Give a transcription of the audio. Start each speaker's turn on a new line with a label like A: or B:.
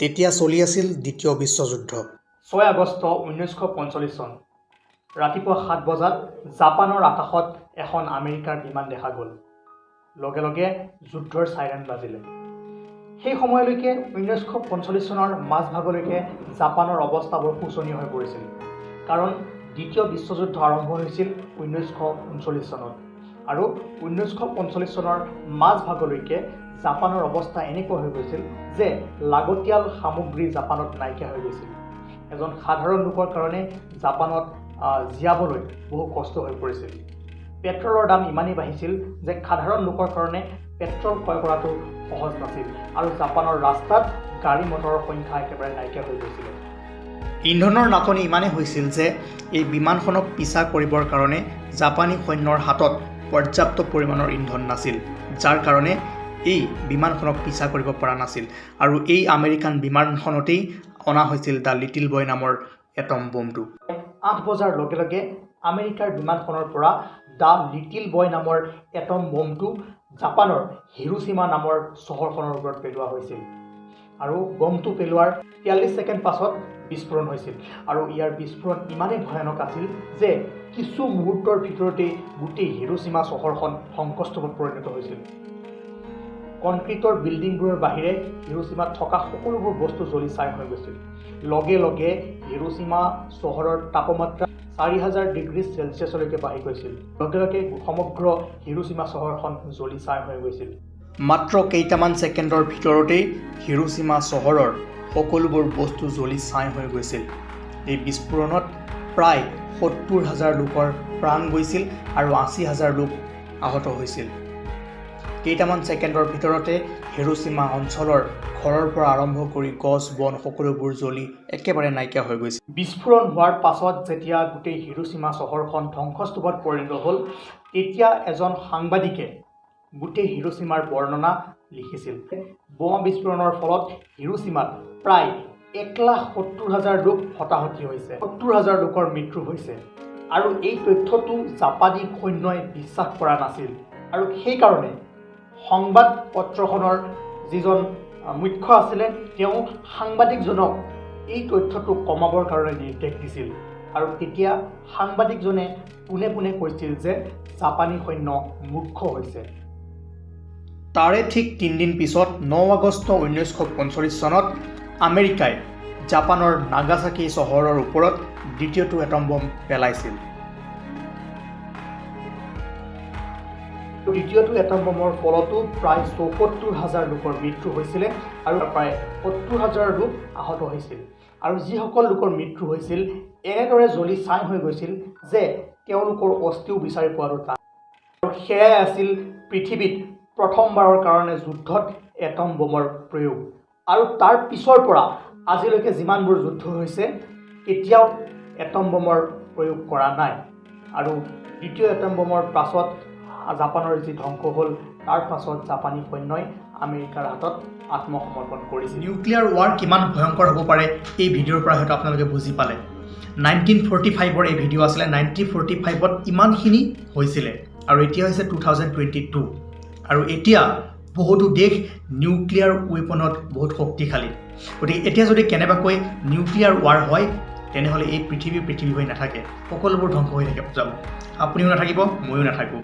A: তেতিয়া চলি আছিল দ্বিতীয় বিশ্বযুদ্ধ।
B: 6 আগষ্ট 1945 চন ৰাতিপুৱা 7 বজাত জাপানৰ আকাশত এখন আমেৰিকাৰ বিমান দেখা গ'ল। লগে লগে যুদ্ধৰ চাইৰেন বাজিলে। সেই সময়লৈকে 1945 চনৰ মাজভাগলৈকে জাপানৰ অৱস্থা বৰ শোচনীয় হৈ পৰিছিল, কাৰণ দ্বিতীয় বিশ্বযুদ্ধ আৰম্ভ হৈছিল 1939 চনত আৰু 1945 চনৰ মাজভাগলৈকে জাপানৰ অৱস্থা এনেকুৱা হৈ গৈছিল যে লাগতিয়াল সামগ্ৰী জাপানত নাইকিয়া হৈ গৈছিল। এজন সাধাৰণ লোকৰ কাৰণে জাপানত জীয়াবলৈ বহু কষ্ট হৈ পৰিছিল। পেট্ৰলৰ দাম ইমানেই বাঢ়িছিল যে সাধাৰণ লোকৰ কাৰণে পেট্ৰল ক্ৰয় কৰাটো সহজ নাছিল আৰু জাপানৰ ৰাস্তাত গাড়ী মটৰৰ সংখ্যা একেবাৰে নাইকিয়া হৈ গৈছিল।
A: ইন্ধনৰ নাটনি ইমানেই হৈছিল যে এই বিমানখনক পিছা কৰিবৰ কাৰণে জাপানী সৈন্যৰ হাতত পৰ্যাপ্ত পৰিমাণৰ ইন্ধন নাছিল, যাৰ কাৰণে এই বিমানখনক পিছা কৰিব পৰা নাছিল। আৰু এই আমেৰিকান বিমানখনতেই অনা হৈছিল দ্য লিটিল বয় নামৰ এটম বোমটো।
B: 8 বজাৰ লগে লগে আমেৰিকাৰ বিমানখনৰ পৰা দ্য লিটিল বয় নামৰ এটম বোমটো জাপানৰ হিৰোশ্বিমা নামৰ চহৰখনৰ ওপৰত পেলোৱা হৈছিল। আৰু বোমটো পেলোৱাৰ 43 ছেকেণ্ড পাছত বিস্ফোৰণ হৈছিল। আৰু ইয়াৰ বিস্ফোৰণ ইমানেই ভয়ানক আছিল যে কিছু মুহূৰ্তৰ ভিতৰতেই গোটেই হিৰোশ্বিমা চহৰখন ধ্বংসস্তূপত পৰিণত হৈছিল। কনক্ৰিটৰ বিল্ডিংবোৰৰ বাহিৰে হিৰোশ্বিমাত থকা সকলোবোৰ বস্তু জ্বলি ছাই হৈ গৈছিল। লগে লগে হিৰোশ্বিমা চহৰৰ তাপমাত্ৰা 4000 ডিগ্ৰী চেলছিয়াছলৈকে বাঢ়ি গৈছিল। লগে লগে সমগ্ৰ হিৰোশ্বিমা চহৰখন জ্বলি ছাই হৈ গৈছিল।
A: মাত্ৰ কেইটামান ছেকেণ্ডৰ ভিতৰতেই হিৰোশ্বিমা চহৰৰ সকলোবোৰ বস্তু জ্বলি ছাই হৈ গৈছিল। এই বিস্ফোৰণত প্ৰায় 70,000 লোকৰ প্ৰাণ গৈছিল আৰু 80,000 লোক আহত হৈছিল। কেইটামান ছেকেণ্ডৰ ভিতৰতে হিৰোশ্বিমা অঞ্চলৰ ঘৰৰ পৰা আৰম্ভ কৰি গছ বন সকলোবোৰ জ্বলি একেবাৰে নাইকিয়া হৈ গৈছিল।
B: বিস্ফোৰণ হোৱাৰ পাছত যেতিয়া গোটেই হিৰোশ্বিমা চহৰখন ধ্বংসস্তূপত পৰিণত হ'ল, তেতিয়া এজন সাংবাদিকে গোটেই হিৰোশ্বিমাৰ বৰ্ণনা লিখিছিল। বোমা বিস্ফোৰণৰ ফলত হিৰোশ্বিমাত প্ৰায় 1,70,000 লোক হতাহতি হৈছে, 70,000 লোকৰ মৃত্যু হৈছে। আৰু এই তথ্যটো জাপানী সৈন্যই বিশ্বাস কৰা নাছিল। আৰু সেইকাৰণে সংবাদ পত্ৰখনৰ যিজন মুখ্য আছিলে, তেওঁ সাংবাদিকজনক এই তথ্যটো কমাবৰ কাৰণে নিৰ্দেশ দিছিল। আৰু তেতিয়া সাংবাদিকজনে পোনে পোনে কৈছিল যে জাপানী সৈন্য মূৰ্খ হৈছে।
A: তাৰে ঠিক 3 দিন পিছত 9 আগষ্ট 1945 চনত আমেৰিকাই জাপানৰ নাগাচাকি চহৰৰ ওপৰত দ্বিতীয়টো এটম বম পেলাইছিল।
B: দ্বিতীয়টো এটম বমৰ ফলতো প্ৰায় 74,000 লোকৰ মৃত্যু হৈছিলে আৰু প্ৰায় 70,000 লোক আহত হৈছিল। আৰু যিসকল লোকৰ মৃত্যু হৈছিল এনেদৰে জ্বলি ছাই হৈ গৈছিল যে তেওঁলোকৰ অস্থিও বিচাৰি পোৱাটো টান। আৰু সেয়াই আছিল পৃথিৱীত প্ৰথমবাৰৰ কাৰণে যুদ্ধত এটম বোমৰ প্ৰয়োগ। আৰু তাৰ পিছৰ পৰা আজিলৈকে যিমানবোৰ যুদ্ধ হৈছে কেতিয়াও এটম বোমৰ প্ৰয়োগ কৰা নাই। আৰু দ্বিতীয় এটম বোমৰ পাছত জাপানৰ যি ধ্বংস হ'ল, তাৰ পাছত জাপানী সৈন্যই আমেৰিকাৰ হাতত আত্মসমৰ্পণ কৰিছিল।
A: নিউক্লিয়াৰ ৱাৰ কিমান ভয়ংকৰ হ'ব পাৰে এই ভিডিঅ'ৰ পৰা হয়তো আপোনালোকে বুজি পালে। 1945ৰ এই ভিডিঅ' আছিলে। 1945ত ইমানখিনি হৈছিলে আৰু এতিয়া হৈছে 2022। আৰু এতিয়া বহুতো দেশ নিউক্লিয়াৰ ৱেপনত বহুত শক্তিশালী। গতিকে এতিয়া যদি কেনেবাকৈ নিউক্লিয়াৰ ৱাৰ হয়, তেনেহ'লে এই পৃথিৱী হৈ নাথাকে, সকলোবোৰ ধ্বংস হৈ যাব। আপুনিও নাথাকিব, ময়ো নাথাকোঁ।